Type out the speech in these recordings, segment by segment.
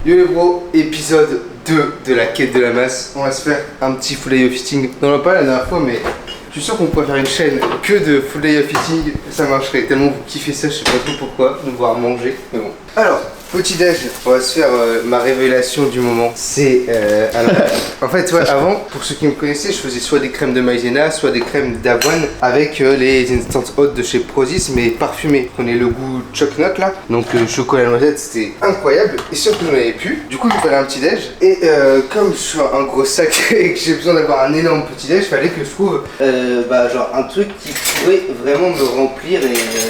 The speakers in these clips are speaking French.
Yo les bros, épisode 2 de la quête de la masse. On va se faire un petit full day of eating. On en a parlé la dernière fois, mais je suis sûr qu'on pourrait faire une chaîne que de full day of eating. Ça marcherait tellement vous kiffez ça, je sais pas trop pourquoi, nous voir manger. Mais bon. Alors, petit déj, on va se faire ma révélation du moment. C'est alors, en fait, ouais, avant, pour ceux qui me connaissaient, je faisais soit des crèmes de maïzena, soit des crèmes d'avoine avec les instant hot de chez Prozis, mais parfumées. Prenez le goût choc-note là. Donc chocolat noisette, c'était incroyable. Et sûr que j'en avais plus. Du coup, il me fallait un petit déj. Et comme je suis un gros sac et que j'ai besoin d'avoir un énorme petit déj, il fallait que je trouve genre un truc qui pourrait vraiment me remplir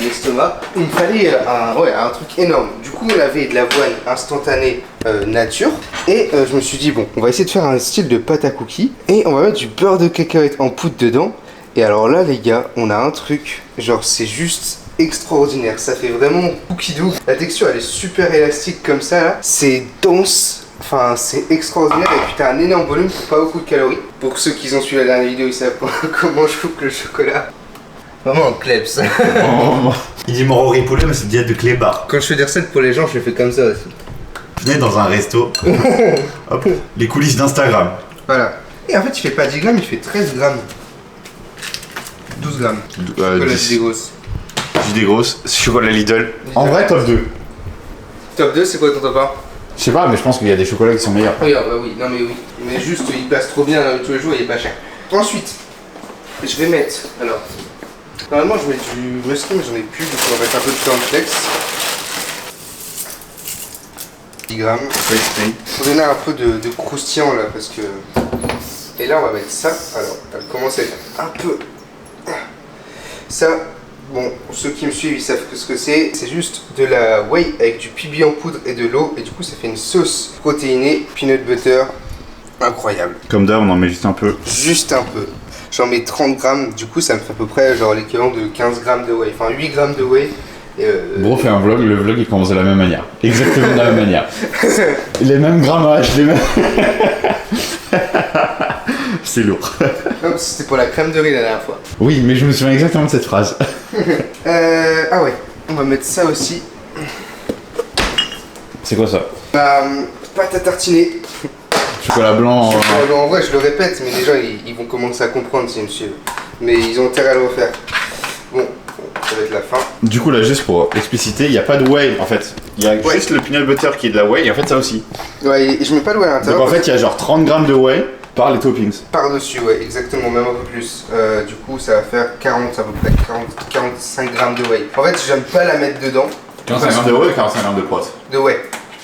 l'estomac. Il me fallait un truc énorme. Du coup, on avait de l'avoine instantanée nature. Et je me suis dit, bon, on va essayer de faire un style de pâte à cookies. Et on va mettre du beurre de cacahuète en poudre dedans. Et alors là, les gars, on a un truc, genre c'est juste extraordinaire. Ça fait vraiment cookie dough. La texture, elle est super élastique comme ça, là. C'est dense. Enfin, c'est extraordinaire. Et puis t'as un énorme volume pour pas beaucoup de calories. Pour ceux qui ont suivi la dernière vidéo, ils savent comment je coupe le chocolat. Vraiment un klebs. Il dit mort au riz poulet, mais c'est diète de clébard. Quand je fais des recettes pour les gens, je le fais comme ça aussi. Venez dans un resto. Hop, les coulisses d'Instagram. Voilà. Et en fait, il fait pas 10 grammes, il fait 13 grammes. 12 grammes. Chocolat 10. des grosses. Des grosses, chocolat Lidl. En vrai, top 2. Top 2, c'est quoi ton top 1? Je sais pas, mais je pense qu'il y a des chocolats qui sont meilleurs. Regarde, bah oui, non mais oui. Mais juste, il passe trop bien tous les jours et il est pas cher. Ensuite, je vais mettre, alors, normalement je mets du musky, mais j'en ai plus, donc on va mettre un peu de cornflakes. 10 grammes. Pour donner un peu de croustillant là, parce que... Et là, on va mettre ça. Alors, elle commence à être un peu... Ça, bon, ceux qui me suivent, ils savent ce que c'est. C'est juste de la whey avec du PB en poudre et de l'eau. Et du coup, ça fait une sauce protéinée, peanut butter, incroyable. Comme d'hab, on en met juste un peu. Juste un peu. J'en mets 30 grammes. Du coup, ça me fait à peu près genre l'équivalent de 15 grammes de whey. Enfin, 8 grammes de whey. Bro fait un vlog, le vlog il commence de la même manière. Exactement de la même manière. Les mêmes grammages, les mêmes... C'est lourd. Non, c'était pour la crème de riz la dernière fois. Oui, mais je me souviens exactement de cette phrase. Ah ouais, on va mettre ça aussi. C'est quoi ça? Pâte à tartiner. Chocolat blanc. En vrai, je le répète, mais les gens ils vont commencer à comprendre s'ils me suivent. Mais ils ont intérêt à le refaire. Bon, ça va être la fin. Du coup, là, juste pour expliciter, il n'y a pas de whey en fait. Il y a juste le peanut butter qui est de la whey et en fait, ça aussi. Ouais, et je mets pas de whey à l'intérieur. Donc en fait, il y a genre 30 grammes de whey par les toppings. Par-dessus, ouais, exactement, même un peu plus. Du coup, ça va faire 40 à peu près, 45 grammes de whey. En fait, j'aime pas la mettre dedans. 45 grammes de whey ou 45 grammes de prot? De whey.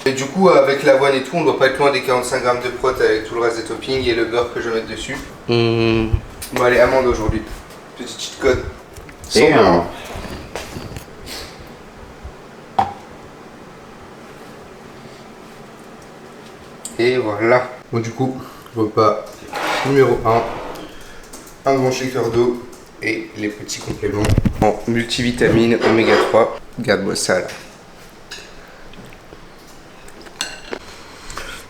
Et du coup, avec l'avoine et tout, on doit pas être loin des 45 grammes de prot avec tout le reste des toppings et le beurre que je vais mettre dessus. Bon, allez, amande aujourd'hui. Petit cheat code. Et Et voilà. Bon, du coup, repas numéro 1. Un grand shaker d'eau et les petits compléments en multivitamines oméga 3. Regarde-moi ça là.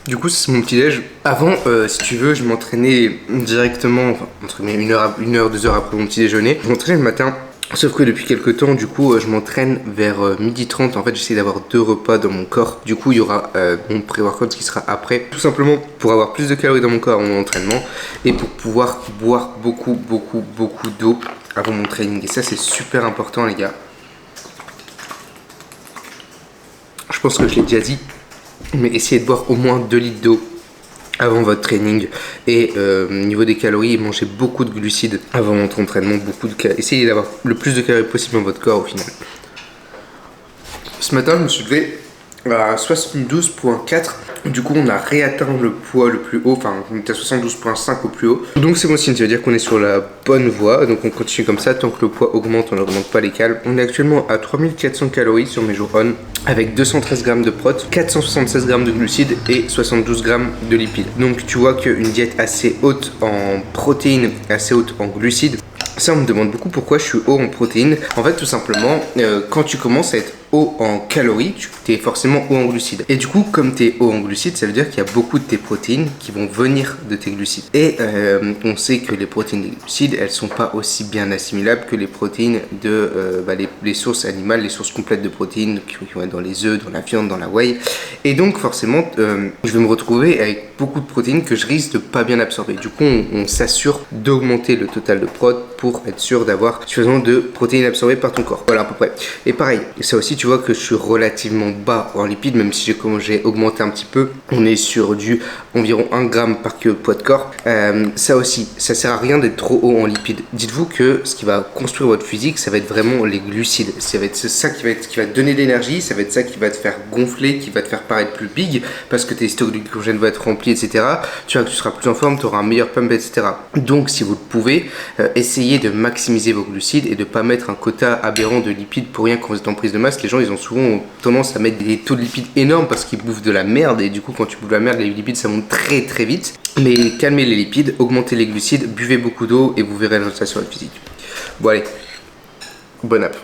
Du coup, c'est mon petit déj. Avant, si tu veux, je m'entraînais directement, enfin, entre une heure, 2 heures après mon petit déjeuner. Je m'entraînais le matin. Sauf que depuis quelques temps, du coup, je m'entraîne vers 12h30. En fait, j'essaie d'avoir 2 repas dans mon corps. Du coup, il y aura mon pré-workout qui sera après. Tout simplement pour avoir plus de calories dans mon corps avant mon entraînement. Et pour pouvoir boire beaucoup d'eau avant mon training. Et ça, c'est super important, les gars. Je pense que je l'ai déjà dit. Mais essayez de boire au moins 2 litres d'eau avant votre training. Et au niveau des calories, mangez beaucoup de glucides avant votre entraînement. Essayez d'avoir le plus de calories possible dans votre corps au final. Ce matin, je me suis levé à 72,4. Du coup, on a réatteint le poids le plus haut. Enfin, on était à 72,5 au plus haut. Donc c'est bon signe, ça veut dire qu'on est sur la bonne voie. Donc on continue comme ça. Tant que le poids augmente, on n'augmente pas les cales. On est actuellement à 3400 calories sur mes jours on, avec 213 grammes de prot, 476 grammes de glucides et 72 grammes de lipides. Donc tu vois qu'une diète assez haute en protéines, assez haute en glucides. Ça, on me demande beaucoup pourquoi je suis haut en protéines. En fait, tout simplement, quand tu commences à être haut en calories, tu es forcément haut en glucides. Et du coup, comme tu es haut en glucides, ça veut dire qu'il y a beaucoup de tes protéines qui vont venir de tes glucides. Et on sait que les protéines des glucides, elles sont pas aussi bien assimilables que les protéines de les sources animales, les sources complètes de protéines qui vont être dans les œufs, dans la viande, dans la whey. Et donc forcément, je vais me retrouver avec beaucoup de protéines que je risque de pas bien absorber. Du coup, on s'assure d'augmenter le total de prot pour être sûr d'avoir suffisamment de protéines absorbées par ton corps. Voilà à peu près. Et pareil, ça aussi tu vois que je suis relativement bas en lipides, même si j'ai augmenté un petit peu. On est sur du environ 1 gramme par kilo de poids de corps. Ça aussi, ça sert à rien d'être trop haut en lipides. Dites-vous que ce qui va construire votre physique, ça va être vraiment les glucides. Ça va être ça qui va te donner de l'énergie, ça va être ça qui va te faire gonfler, qui va te faire paraître plus big, parce que tes stocks de glycogène vont être remplis, etc. Tu vois que tu seras plus en forme, tu auras un meilleur pump, etc. Donc si vous le pouvez, essayez de maximiser vos glucides et de pas mettre un quota aberrant de lipides pour rien quand vous êtes en prise de masse. Les gens, ils ont souvent tendance à mettre des taux de lipides énormes parce qu'ils bouffent de la merde, et du coup quand tu bouffes de la merde, les lipides ça monte très très vite. Mais calmez les lipides, augmentez les glucides, buvez beaucoup d'eau et vous verrez le résultat sur votre physique. Bon allez, bonne app.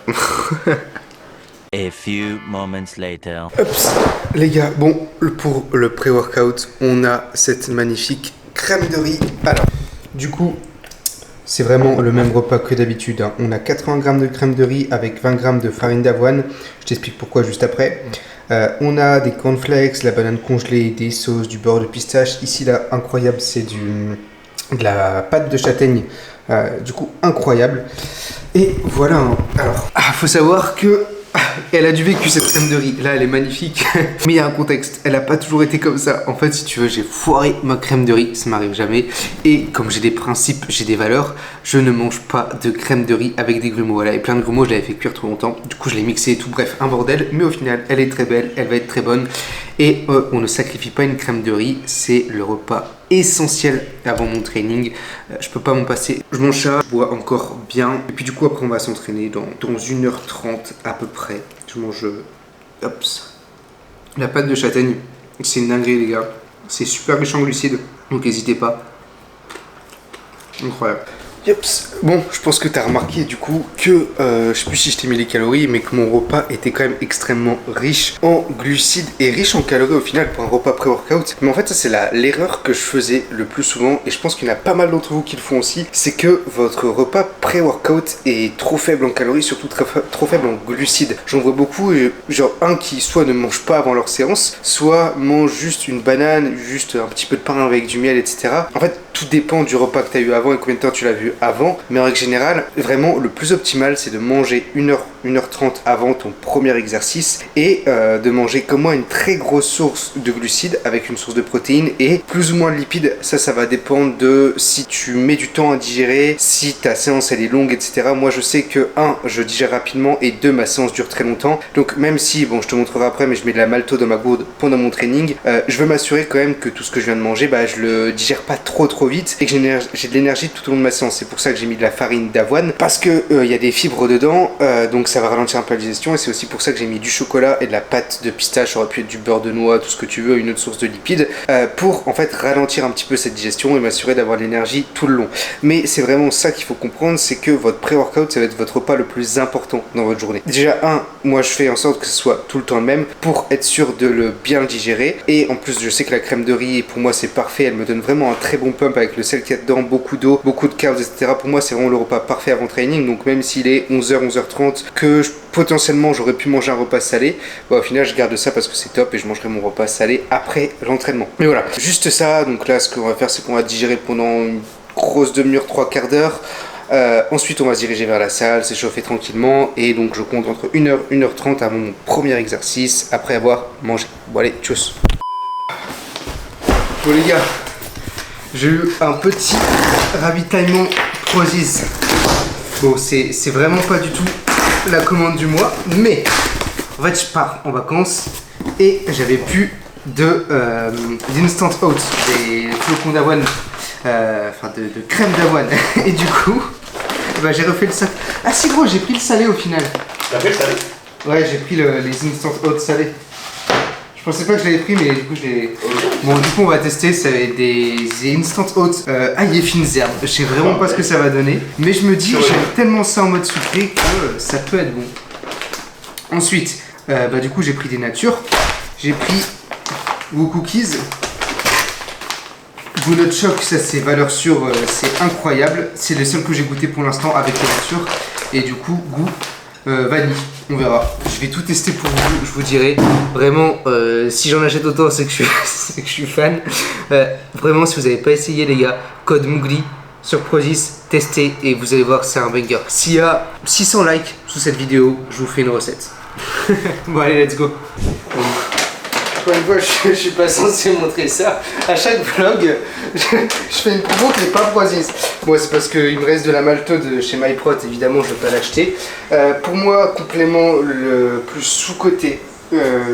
A few moments later. Ups, les gars, bon, pour le pré-workout, on a cette magnifique crème de riz. Alors, du coup, c'est vraiment le même repas que d'habitude, hein. On a 80 g de crème de riz avec 20 g de farine d'avoine. Je t'explique pourquoi juste après. On a des cornflakes, la banane congelée, des sauces, du beurre de pistache. Ici, là, incroyable, c'est de la pâte de châtaigne. Du coup, incroyable. Et voilà, hein. Alors, faut savoir que elle a dû vécu cette crème de riz. Là, elle est magnifique. Mais il y a un contexte. Elle n'a pas toujours été comme ça. En fait, si tu veux, j'ai foiré ma crème de riz. Ça m'arrive jamais. Et comme j'ai des principes, j'ai des valeurs, je ne mange pas de crème de riz avec des grumeaux. Voilà. Et plein de grumeaux, je l'avais fait cuire trop longtemps. Du coup, je l'ai mixé et tout. Bref, un bordel. Mais au final, elle est très belle. Elle va être très bonne. Et on ne sacrifie pas une crème de riz. C'est le repas essentiel avant mon training. Je peux pas m'en passer. Je mange ça, je bois encore bien. Et puis du coup après on va s'entraîner dans 1h30 à peu près. Je mange la pâte de châtaigne. C'est une dinguerie les gars. C'est super riche en glucides. Donc n'hésitez pas. Incroyable. Yops. Bon, je pense que tu as remarqué du coup que, je sais plus si je t'ai mis les calories, mais que mon repas était quand même extrêmement riche en glucides et riche en calories au final pour un repas pré-workout. Mais en fait ça c'est l'erreur que je faisais le plus souvent, et je pense qu'il y en a pas mal d'entre vous qui le font aussi, c'est que votre repas pré-workout est trop faible en calories, surtout trop faible en glucides. J'en vois beaucoup, genre un qui soit ne mange pas avant leur séance, soit mange juste une banane, juste un petit peu de pain avec du miel, etc. En fait tout dépend du repas que tu as eu avant et combien de temps tu l'as vu avant, mais en règle générale, vraiment le plus optimal c'est de manger 1h30 avant ton premier exercice et de manger comme moi une très grosse source de glucides avec une source de protéines et plus ou moins de lipides. Ça va dépendre de si tu mets du temps à digérer, si ta séance elle est longue, etc. Moi je sais que 1, je digère rapidement et 2, ma séance dure très longtemps. Donc même si, bon je te montrerai après, mais je mets de la malto dans ma gourde pendant mon training, je veux m'assurer quand même que tout ce que je viens de manger, je le digère pas trop vite et que j'ai de l'énergie tout au long de ma séance. C'est pour ça que j'ai mis de la farine d'avoine, parce que il y a des fibres dedans, donc ça va ralentir un peu la digestion, et c'est aussi pour ça que j'ai mis du chocolat et de la pâte de pistache, ça aurait pu être du beurre de noix, tout ce que tu veux, une autre source de lipides, pour en fait ralentir un petit peu cette digestion et m'assurer d'avoir de l'énergie tout le long. Mais c'est vraiment ça qu'il faut comprendre, c'est que votre pré-workout ça va être votre repas le plus important dans votre journée. Déjà moi je fais en sorte que ce soit tout le temps le même pour être sûr de le bien digérer, et en plus je sais que la crème de riz pour moi c'est parfait, elle me donne vraiment un très bon pump avec le sel qu'il y a dedans, beaucoup d'eau, beaucoup de carbs, etc. Pour moi c'est vraiment le repas parfait avant training. Donc même s'il est 11h, 11h30, que potentiellement j'aurais pu manger un repas salé, au final je garde ça parce que c'est top et je mangerai mon repas salé après l'entraînement. Mais voilà, juste ça. Donc là ce qu'on va faire c'est qu'on va digérer pendant une grosse demi-heure, 3/4 d'heure. Ensuite on va se diriger vers la salle, s'échauffer tranquillement, et donc je compte entre 1h, 1h30 avant mon premier exercice après avoir mangé. Bon allez, tchuss. Bon les gars, j'ai eu un petit ravitaillement Prozis. Bon, c'est vraiment pas du tout la commande du mois, mais en fait je pars en vacances et j'avais plus d'instant oats, des flocons d'avoine, de crème d'avoine. Et du coup, j'ai refait le sac. Ah si gros, j'ai pris le salé au final. T'as fait le salé? Ouais, j'ai pris les instant oats salés. Je pensais pas que je l'avais pris, mais du coup j'ai. Bon, du coup on va tester, ça va être des instant oats ail et fines herbes. Je sais vraiment pas ce que ça va donner, mais je me dis j'aime tellement ça en mode sucré que ça peut être bon. Ensuite, Du coup j'ai pris des natures. J'ai pris Woo Cookies. Go Nut Shock, ça c'est valeur sûre, c'est incroyable. C'est le seul que j'ai goûté pour l'instant avec les natures. Et du coup goût vanille, on verra. Je vais tout tester pour vous, je vous dirai. Vraiment, si j'en achète autant, c'est que je suis fan. Vraiment, si vous n'avez pas essayé les gars, code Mougli sur Prozis, testez et vous allez voir, c'est un banger. S'il y a 600 likes sous cette vidéo, je vous fais une recette. Bon allez, let's go. Encore une fois, je suis pas censé montrer ça. À chaque vlog, je fais une promo qui n'est pas Prozis. Bon, c'est parce qu'il me reste de la malto de chez MyProt, évidemment, je ne vais pas l'acheter. Pour moi, complément le plus sous-coté,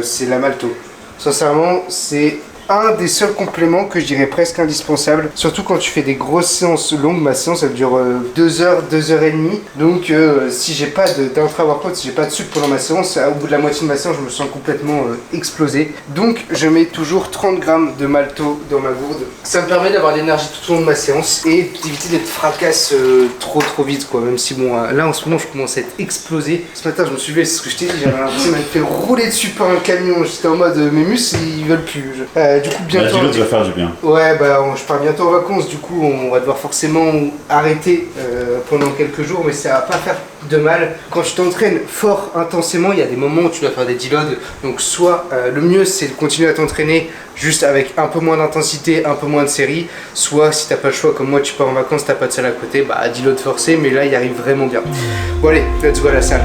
c'est la malto. Sincèrement, c'est un des seuls compléments que je dirais presque indispensable. Surtout quand tu fais des grosses séances longues. Ma séance, elle dure 2 heures, 2 heures et demie. Donc, si j'ai pas d'intra-workout, si j'ai pas de sucre pendant ma séance, au bout de la moitié de ma séance, je me sens complètement explosé. Donc, je mets toujours 30 grammes de malto dans ma gourde. Ça me permet d'avoir de l'énergie tout au long de ma séance et d'éviter d'être fracasse trop vite, quoi. Même si, bon, là, en ce moment, je commence à être explosé. Ce matin, je me suis levé, c'est ce que je t'ai dit, j'avais l'impression de me faire rouler dessus par un camion. J'étais en mode, mes muscles, ils veulent plus. Du coup, bientôt. La tu vas faire du bien. Ouais, je pars bientôt en vacances, du coup, on va devoir forcément arrêter pendant quelques jours, mais ça va pas faire de mal. Quand tu t'entraînes fort, intensément, il y a des moments où tu dois faire des deloads. Donc, soit le mieux, c'est de continuer à t'entraîner juste avec un peu moins d'intensité, un peu moins de séries. Soit, si t'as pas le choix, comme moi, tu pars en vacances, t'as pas de salle à côté, deload forcé, mais là, il arrive vraiment bien. Bon, allez, let's go à la salle.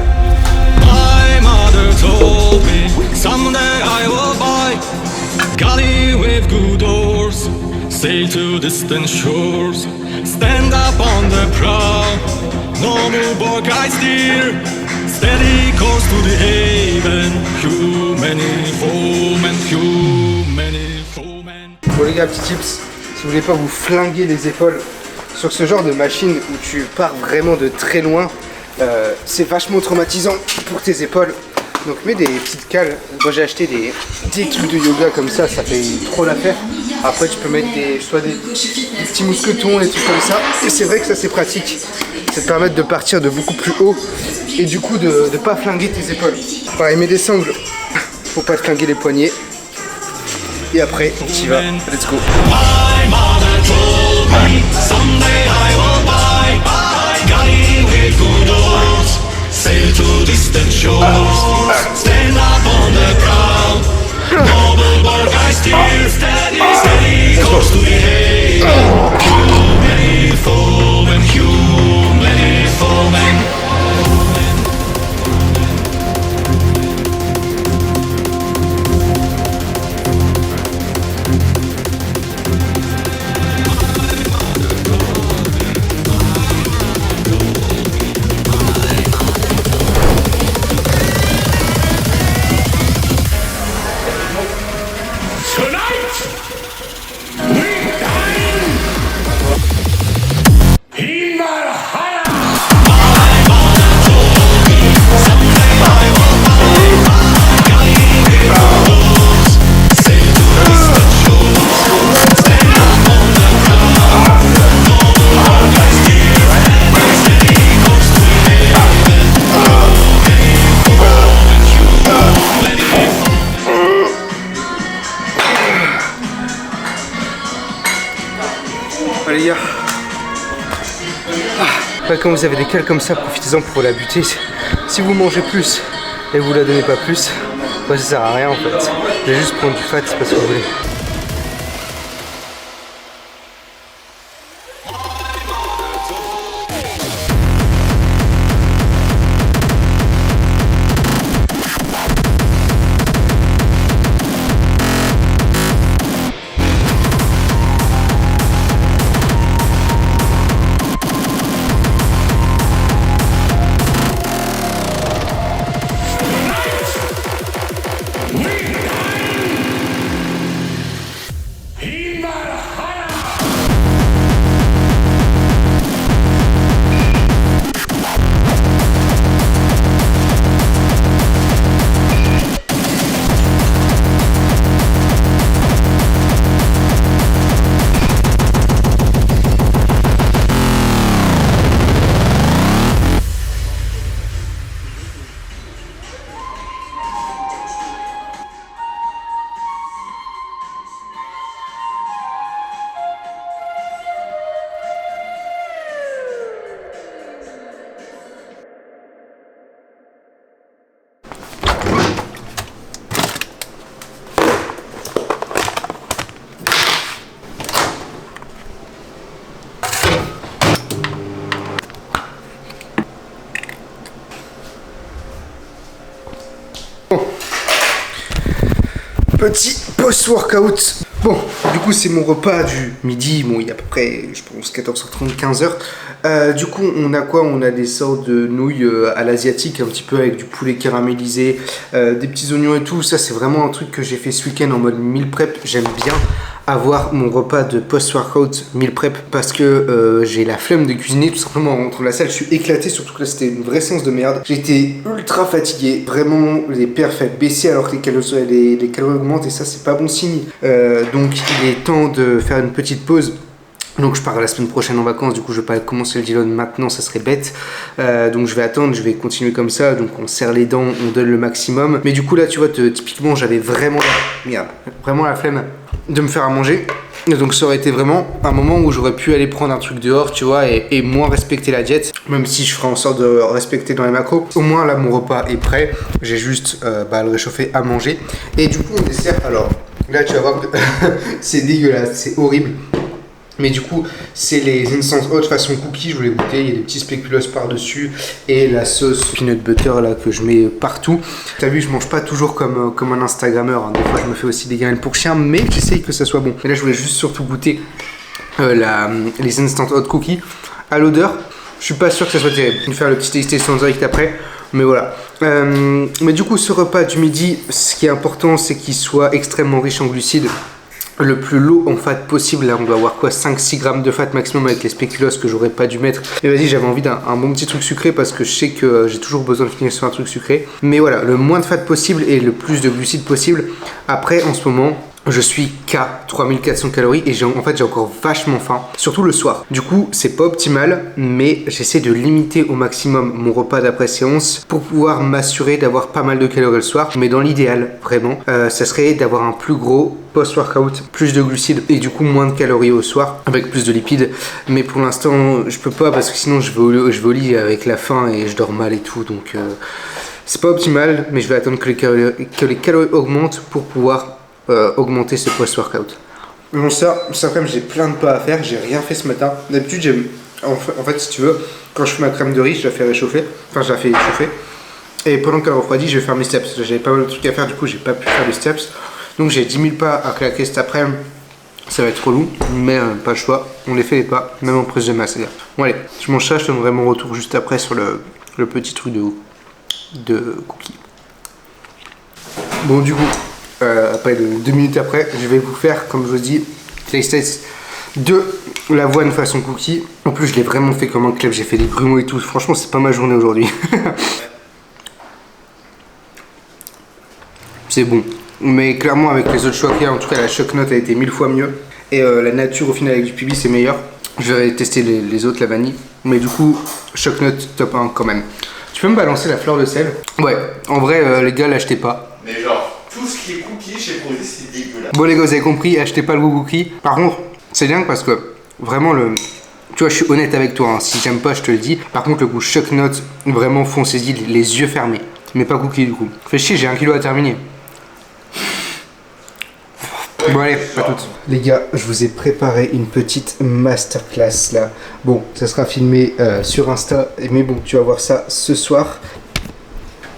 My mother told me someday I will buy galley with good oars, sail to distant shores, stand up on the prow, no more boy I steer, steady course to the haven, human foemen. Bon les gars, petit tips, si vous voulez pas vous flinguer les épaules sur ce genre de machine où tu pars vraiment de très loin, c'est vachement traumatisant pour tes épaules. Donc mets des petites cales. Moi j'ai acheté des trucs de yoga comme ça fait trop l'affaire. Après tu peux mettre des petits mousquetons, des trucs comme ça. Et c'est vrai que ça c'est pratique. Ça te permet de partir de beaucoup plus haut et du coup de ne pas flinguer tes épaules. Pareil, mets des sangles pour pas te flinguer les poignets. Et après tu y vas. Let's go. My mother told me someday I will buy galley with good oars, sail to distant shores, stand up on the prow, noble bark I steer, steady course to the haven, human foemen. Les gars, quand vous avez des cales comme ça, profitez-en pour la buter. Si vous mangez plus et vous la donnez pas plus, ça sert à rien en fait. Vous allez juste prendre du fat, c'est pas ce que vous voulez. petit post-workout. Bon, du coup c'est mon repas du midi, bon il y a à peu près, je pense 14h30, 15h. Du coup on a quoi? On a des sortes de nouilles à l'asiatique, un petit peu avec du poulet caramélisé, des petits oignons et tout. Ça c'est vraiment un truc que j'ai fait ce week-end en mode meal prep. J'aime bien avoir mon repas de post-workout meal prep parce que j'ai la flemme de cuisiner tout simplement en rentrant de la salle. Je suis éclaté, surtout que là c'était une vraie séance de merde. J'étais ultra fatigué, vraiment les perfs baissés alors que les calories augmentent et ça c'est pas bon signe. Donc il est temps de faire une petite pause. Donc je pars la semaine prochaine en vacances, du coup je vais pas commencer le deload maintenant, ça serait bête. Donc je vais attendre, je vais continuer comme ça, donc on serre les dents, on donne le maximum. Mais du coup là tu vois, typiquement j'avais vraiment la flemme de me faire à manger. Et donc ça aurait été vraiment un moment où j'aurais pu aller prendre un truc dehors, tu vois, et moins respecter la diète. Même si je ferai en sorte de respecter dans les macros. Au moins là mon repas est prêt, j'ai juste à le réchauffer à manger. Et du coup on dessert, alors là tu vas voir que c'est dégueulasse, c'est horrible. Mais du coup, c'est les Instant Hot façon cookie, je voulais goûter, il y a des petits spéculoos par-dessus et la sauce peanut butter là que je mets partout. T'as vu, je mange pas toujours comme un Instagrammeur, hein. Des fois je me fais aussi des gamelles pour chien, mais j'essaye que ça soit bon. Et là je voulais juste surtout goûter les Instant Hot cookies. À l'odeur, je suis pas sûr que ça soit terrible. Je vais faire le petit tasting en direct après. Mais voilà. Mais du coup, ce repas du midi, ce qui est important, c'est qu'il soit extrêmement riche en glucides. Le plus low en fat possible. Là on doit avoir quoi, 5-6 grammes de fat maximum avec les spéculoos que j'aurais pas dû mettre. Et vas-y, j'avais envie d'un bon petit truc sucré parce que je sais que j'ai toujours besoin de finir sur un truc sucré. Mais voilà, le moins de fat possible et le plus de glucides possible. Après en ce moment je suis qu'à 3400 calories et j'ai encore vachement faim, surtout le soir. Du coup, c'est pas optimal, mais j'essaie de limiter au maximum mon repas d'après séance pour pouvoir m'assurer d'avoir pas mal de calories le soir. Mais dans l'idéal, vraiment, ça serait d'avoir un plus gros post-workout, plus de glucides et du coup moins de calories au soir avec plus de lipides. Mais pour l'instant, je peux pas parce que sinon je vais au lit avec la faim et je dors mal et tout. Donc c'est pas optimal, mais je vais attendre que les calories augmentent pour pouvoir augmenter ce post-workout. Bon, ça quand même, j'ai plein de pas à faire, j'ai rien fait ce matin. D'habitude, en fait, si tu veux, quand je fais ma crème de riz, je la fais réchauffer, enfin, je la fais chauffer. Et pendant qu'elle refroidit, je vais faire mes steps. J'avais pas mal de trucs à faire, du coup, j'ai pas pu faire les steps. Donc, j'ai 10 000 pas à claquer cet après-midi. Ça va être relou, mais pas le choix. On les fait les pas, même en prise de masse, les gars. Bon, allez, je mange ça, je te donnerai mon retour juste après sur le petit truc de cookies. Bon, du coup. Après 2 minutes après, je vais vous faire, comme je vous dis, taste test de l'avoine façon cookie. En plus, je l'ai vraiment fait comme un club, j'ai fait des grumeaux et tout. Franchement, c'est pas ma journée aujourd'hui. C'est bon. Mais clairement, avec les autres choix qu'il y a, en tout cas, la choc note a été 1000 fois mieux. Et la nature, au final, avec du PB, c'est meilleur. Je vais tester les autres, la vanille. Mais du coup, choc note top 1 quand même. Tu peux me balancer la fleur de sel? Ouais, en vrai, les gars, l'achetez pas. Mais genre, tout ce qui est cookie chez Produit, c'est dégueulasse. Bon les gars, vous avez compris, achetez pas le goût cookie. Par contre, c'est dingue parce que vraiment tu vois, je suis honnête avec toi, hein. Si j'aime pas, je te le dis. Par contre, le goût choc note, vraiment foncez-y les yeux fermés. Mais pas cookie du coup. Fais chier, j'ai 1 kilo à terminer. Bon allez, pas toutes. Les gars, je vous ai préparé une petite masterclass là. Bon, ça sera filmé sur Insta, mais bon, tu vas voir ça ce soir.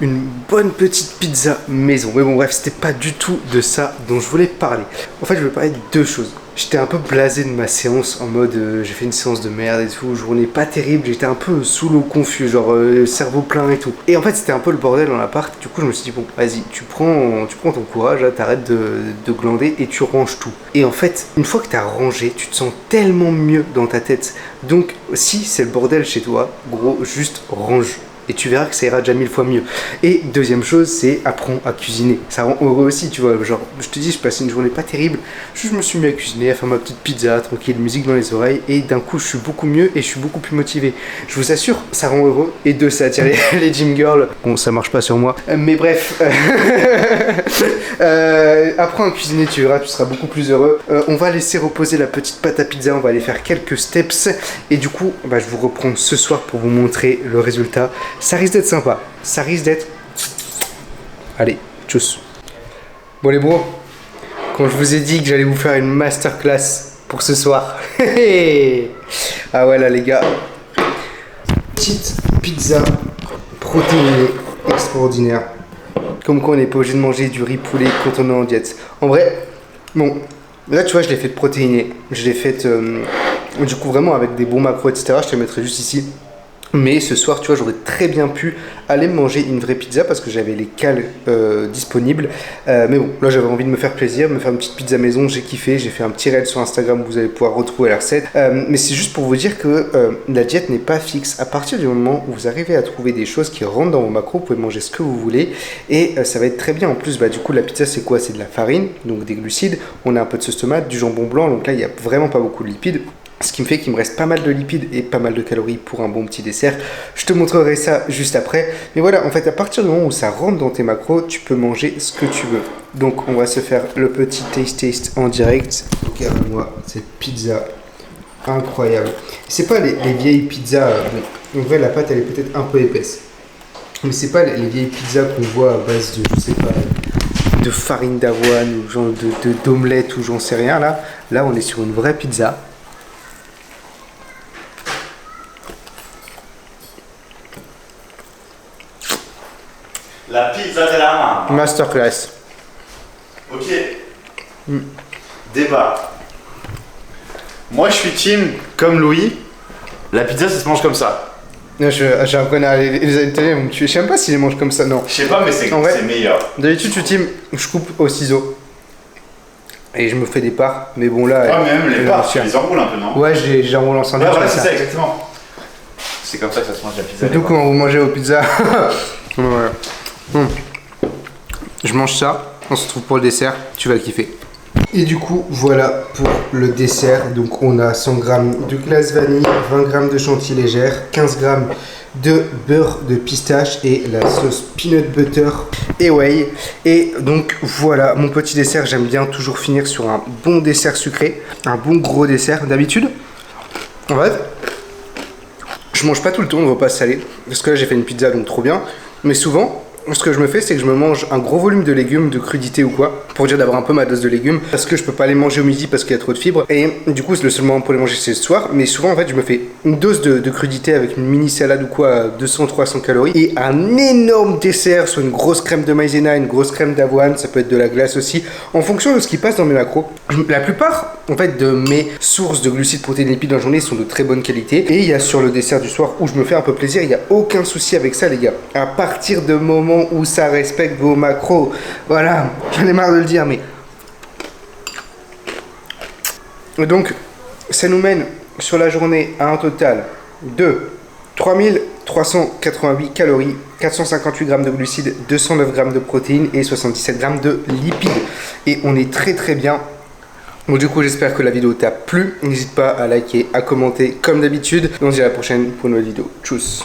Une bonne petite pizza maison. Mais bon bref, c'était pas du tout de ça dont je voulais parler. En fait, je voulais parler de 2 choses. J'étais un peu blasé de ma séance en mode j'ai fait une séance de merde et tout, journée pas terrible, j'étais un peu sous l'eau confus, genre cerveau plein et tout. Et en fait c'était un peu le bordel dans l'appart, du coup je me suis dit bon vas-y, tu prends ton courage, là, t'arrêtes de glander et tu ranges tout. Et en fait, une fois que t'as rangé, tu te sens tellement mieux dans ta tête. Donc si c'est le bordel chez toi, gros, juste range. Et tu verras que ça ira déjà 1000 fois mieux. Et deuxième chose, c'est apprends à cuisiner. Ça rend heureux aussi, tu vois. Genre, je te dis, je passais une journée pas terrible. Je me suis mis à cuisiner, à faire ma petite pizza, tranquille, musique dans les oreilles. Et d'un coup, je suis beaucoup mieux et je suis beaucoup plus motivé. Je vous assure, ça rend heureux. Et deux, ça attire les gym girls. Bon, ça marche pas sur moi. Mais bref. Apprends à cuisiner, tu verras, tu seras beaucoup plus heureux. On va laisser reposer la petite pâte à pizza. On va aller faire quelques steps. Et du coup, je vous reprends ce soir pour vous montrer le résultat. Ça risque d'être sympa, ça risque d'être... Allez, tchuss. Bon les bros, quand je vous ai dit que j'allais vous faire une masterclass pour ce soir, ah ouais là les gars, petite pizza protéinée extraordinaire, Comme quoi on n'est pas obligé de manger du riz poulet quand on est en diète. En vrai, bon, là tu vois je l'ai fait protéiné. Je l'ai fait du coup vraiment avec des bons macros etc. Je te le mettrai juste ici. Mais ce soir, tu vois, j'aurais très bien pu aller manger une vraie pizza parce que j'avais les cales disponibles. Mais bon, là, j'avais envie de me faire plaisir, me faire une petite pizza maison. J'ai kiffé, j'ai fait un petit raid sur Instagram où vous allez pouvoir retrouver la recette. Mais c'est juste pour vous dire que la diète n'est pas fixe. À partir du moment où vous arrivez à trouver des choses qui rentrent dans vos macros, vous pouvez manger ce que vous voulez et ça va être très bien. En plus, bah, du coup, la pizza, c'est quoi? C'est de la farine, donc des glucides. On a un peu de sauce tomate, du jambon blanc. Donc là, il n'y a vraiment pas beaucoup de lipides. Ce qui me fait qu'il me reste pas mal de lipides et pas mal de calories pour un bon petit dessert. Je te montrerai ça juste après. Mais voilà, en fait, à partir du moment où ça rentre dans tes macros, tu peux manger ce que tu veux. Donc, on va se faire le petit taste en direct. Regarde-moi cette pizza incroyable. C'est pas les vieilles pizzas. En vrai, la pâte, elle est peut-être un peu épaisse. Mais c'est pas les vieilles pizzas qu'on voit à base de, je sais pas, de farine d'avoine ou genre d'omelette ou j'en sais rien là. Là, on est sur une vraie pizza. La pizza de la main. Masterclass. Ok. Débat. Moi, je suis team comme Louis. La pizza, ça se mange comme ça. Non, j'ai un connard, les Italiens vont me tuer. Je sais même pas s'ils les mangent comme ça, non. Je sais pas, mais c'est En vrai, meilleur. D'habitude, je team, je coupe au ciseau. Et je me fais des parts, mais bon là. Ouais, mais même les parts, tu je les enroules un peu, non? Ouais, j'ai enroulé en sandwich. Ouais, voilà, comme c'est ça, exactement. C'est comme ça que ça se mange la pizza. C'est tout comment vous mangez vos pizzas. Voilà. Je mange ça, on se retrouve pour le dessert, tu vas kiffer. Et du coup, voilà pour le dessert. Donc on a 100 g de glace vanille, 20 g de chantilly légère, 15 g de beurre de pistache et la sauce peanut butter et whey. Et donc voilà mon petit dessert. J'aime bien toujours finir sur un bon dessert sucré, un bon gros dessert. D'habitude, en fait, je mange pas tout le temps de repas salé parce que là j'ai fait une pizza donc trop bien. Mais souvent, ce que je me fais, c'est que je me mange un gros volume de légumes, de crudités ou quoi, pour dire d'avoir un peu ma dose de légumes, parce que je peux pas les manger au midi parce qu'il y a trop de fibres. Et du coup, c'est le seul moment pour les manger, c'est le soir. Mais souvent, en fait, je me fais une dose de crudités avec une mini salade ou quoi, à 200-300 calories, et un énorme dessert, soit une grosse crème de maïzena, une grosse crème d'avoine, ça peut être de la glace aussi, en fonction de ce qui passe dans mes macros. La plupart, en fait, de mes sources de glucides, protéines, lipides dans la journée sont de très bonne qualité. Et il y a sur le dessert du soir où je me fais un peu plaisir, il n'y a aucun souci avec ça, les gars. À partir de moment où ça respecte vos macros, voilà, j'en ai marre de le dire, mais... Donc, ça nous mène sur la journée à un total de 3388 calories, 458 grammes de glucides, 209 grammes de protéines et 77 grammes de lipides. Et on est très très bien. Donc du coup, j'espère que la vidéo t'a plu. N'hésite pas à liker, à commenter comme d'habitude. On se dit à la prochaine pour une nouvelle vidéo. Tchuss.